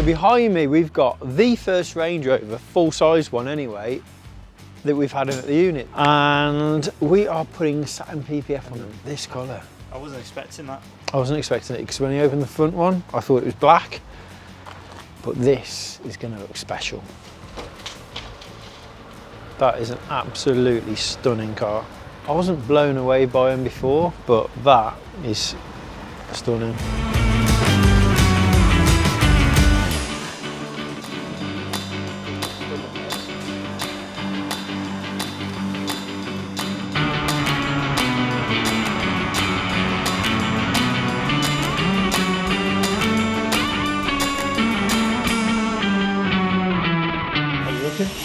So behind me we've got the first Range Rover, full-size one anyway, that we've had in at the unit. And we are putting Satin PPF on this colour. I wasn't expecting that. I wasn't expecting it because when you opened the front one, I thought it was black. But this is going to look special. That is an absolutely stunning car. I wasn't blown away by them before, but that is stunning.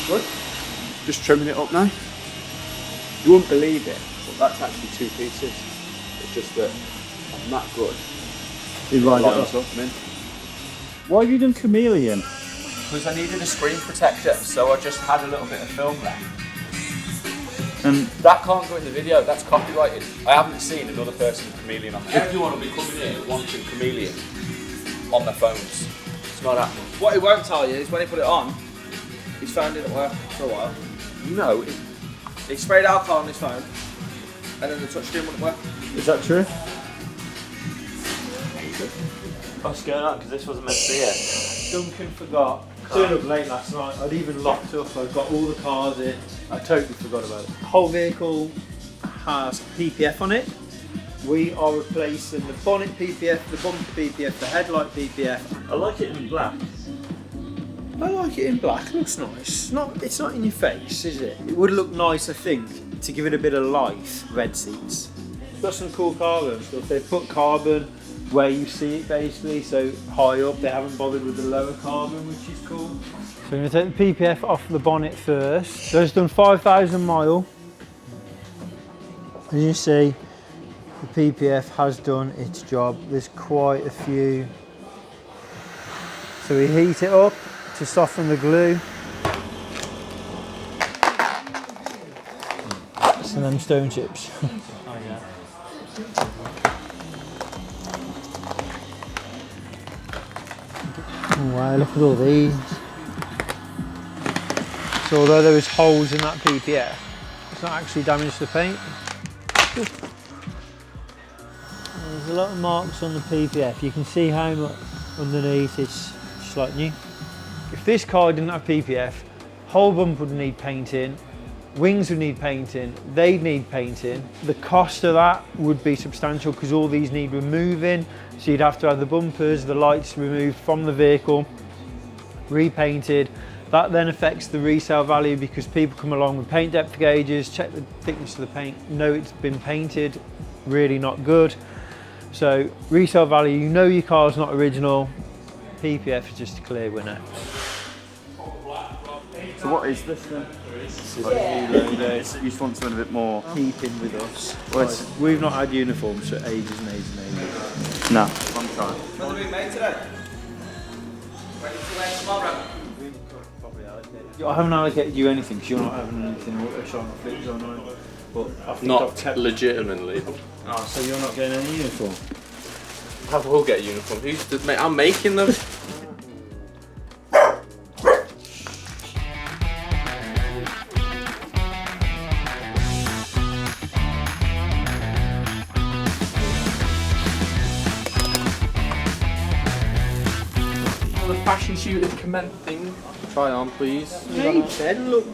Good. Just trimming it up now. You wouldn't believe it, but that's actually 2 pieces. It's just that I'm that good. You lined it up. Why have you done chameleon? Because I needed a screen protector, so I just had a little bit of film left. And that can't go in the video, that's copyrighted. I haven't seen another person chameleon on. Everyone will be coming in wanting chameleon on their phones. It's not happening. What he won't tell you is when he put it on, he's phone didn't work for a while. No, He sprayed alcohol on his phone, and then the touchscreen wouldn't work. is that true? I was going out because this wasn't meant to be it. Duncan forgot. Turned up late last night. I'd even locked up. I'd got all the cars in. I totally forgot about it. The whole vehicle has PPF on it. We are replacing the bonnet PPF, the bumper PPF, the headlight PPF. I like it in black. I like it in black. It looks nice. It's not in your face, is it? It would look nice, I think, to give it a bit of life. Red seats. It's got some cool carbon stuff. They've put carbon where you see it basically, so high up. They haven't bothered with the lower carbon, which is cool. So we're going to take the PPF off the bonnet first. So it's done 5,000 miles. As you see, the PPF has done its job. There's quite a few. So we heat it up to soften the glue. Some of them stone chips. Oh yeah. Oh, wow, look at all these. So although there was holes in that PPF, it's not actually damaged the paint. There's a lot of marks on the PPF. You can see how much underneath it's just like new. If this car didn't have PPF, whole bumper would need painting, wings would need painting, they'd need painting. The cost of that would be substantial because all these need removing. So you'd have to have the bumpers, the lights removed from the vehicle, repainted. That then affects the resale value because people come along with paint depth gauges, check the thickness of the paint, know it's been painted, really not good. So resale value, you know your car's not original. PPF is just a clear winner. So what is this then? This is like a new logo. You just want something a bit more Keeping with us. Well, We've not had uniforms for ages and ages and ages. no. I'm trying. What are we made today? Ready to wear tomorrow? I haven't allocated you anything because you're not having anything Autoshine flips on, right? But I think Not I've kept... legitimately. Oh, so you're not getting any uniform? I will get a uniform. Who's the, mate, I'm making them. The fashion shoot is commencing. Try on, please. Hey, Ben, look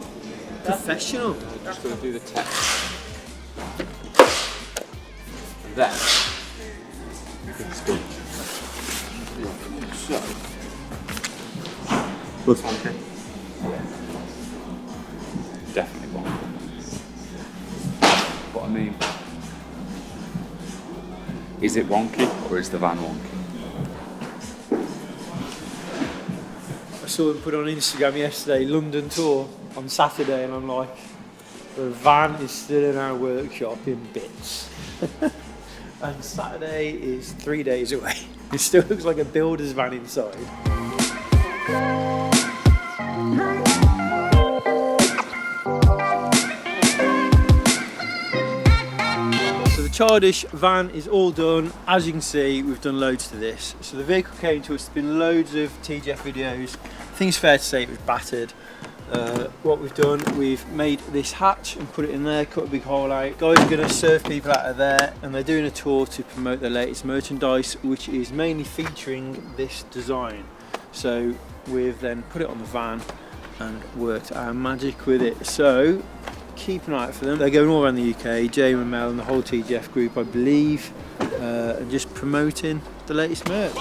professional. Just going to do the test. Then, it's good. So, Good. okay. Definitely one. What I mean, is it wonky or is the van wonky? I saw him put on Instagram yesterday, London tour on Saturday, and I'm like, the van is still in our workshop in bits. And Saturday is 3 days away. It still looks like a builder's van inside. So the Childish van is all done. As you can see, we've done loads to this. So the vehicle came to us, there's been loads of TGF videos. I think it's fair to say it was battered. What we've done, we've made this hatch and put it in there, cut a big hole out. Guys are going to serve people out of there, and they're doing a tour to promote their latest merchandise, which is mainly featuring this design. So we've then put it on the van and worked our magic with it. So keep an eye out for them. They're going all around the UK, Jay and Mel and the whole TGF group, I believe, and just promoting the latest merch.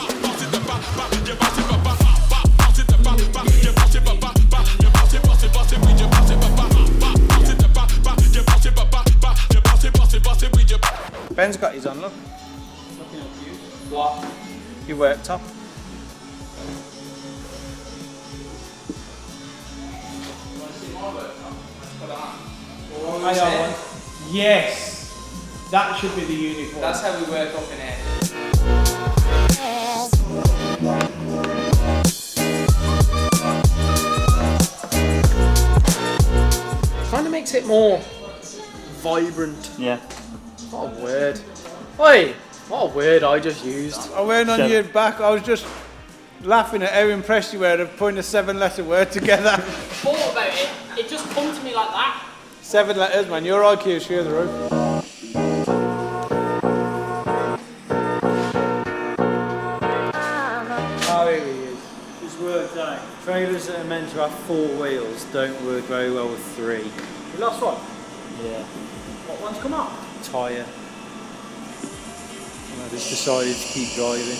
Ben's got his on, look. Looking at you. What? Your worktop. Yes, that should be the uniform. That's how we work up in here. Kind of makes it more vibrant. Yeah. What a word. Oi, what a word I just used. I went on your back, I was just laughing at how impressed you were of putting a 7-letter word together. Thought about it, it just come to me like that. 7 letters, man, your IQ is through the roof. Oh, here he is. It's worked out. Trailers that are meant to have 4 wheels don't work very well with 3. You lost one? Yeah. What one's come up? Tyre. And I just decided to keep driving.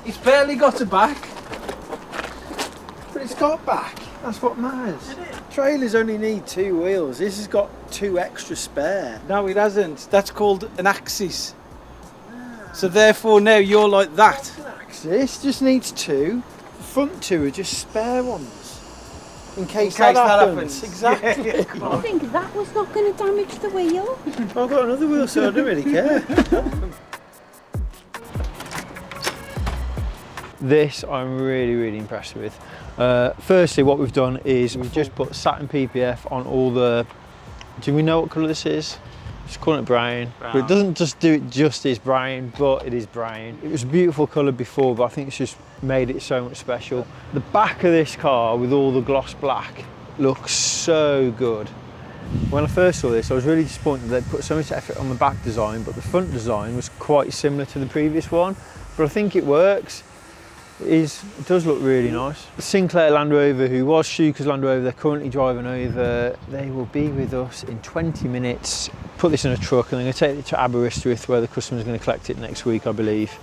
It's barely got a back. But it's got back. That's what matters. Trailers only need 2 wheels. This has got 2 extra spare. No, it hasn't. That's called an axis. So therefore now you're like that. This just needs 2. The front 2 are just spare ones. In case that that happens. happens. Exactly. Yeah, yeah, I think that was not going to damage the wheel. I've got another wheel, so I don't really care. This I'm really impressed with. Firstly, what we've done is we've just put Satin PPF on all the... Do we know what colour this is? Just call it brown. But it doesn't just do it justice brown, but it is brown. It was a beautiful colour before, but I think it's just made it so much special. The back of this car with all the gloss black looks so good. When I first saw this, I was really disappointed they'd put so much effort on the back design, but the front design was quite similar to the previous one. But I think it works. It does look really nice. The Sinclair Land Rover, who was Schuker's Land Rover, they're currently driving over. They will be with us in 20 minutes. Put this in a truck and they're going to take it to Aberystwyth, where the customer's going to collect it next week, I believe.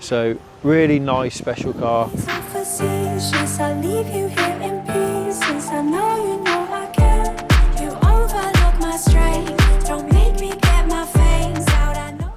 So really nice special car. Facetious, I leave you here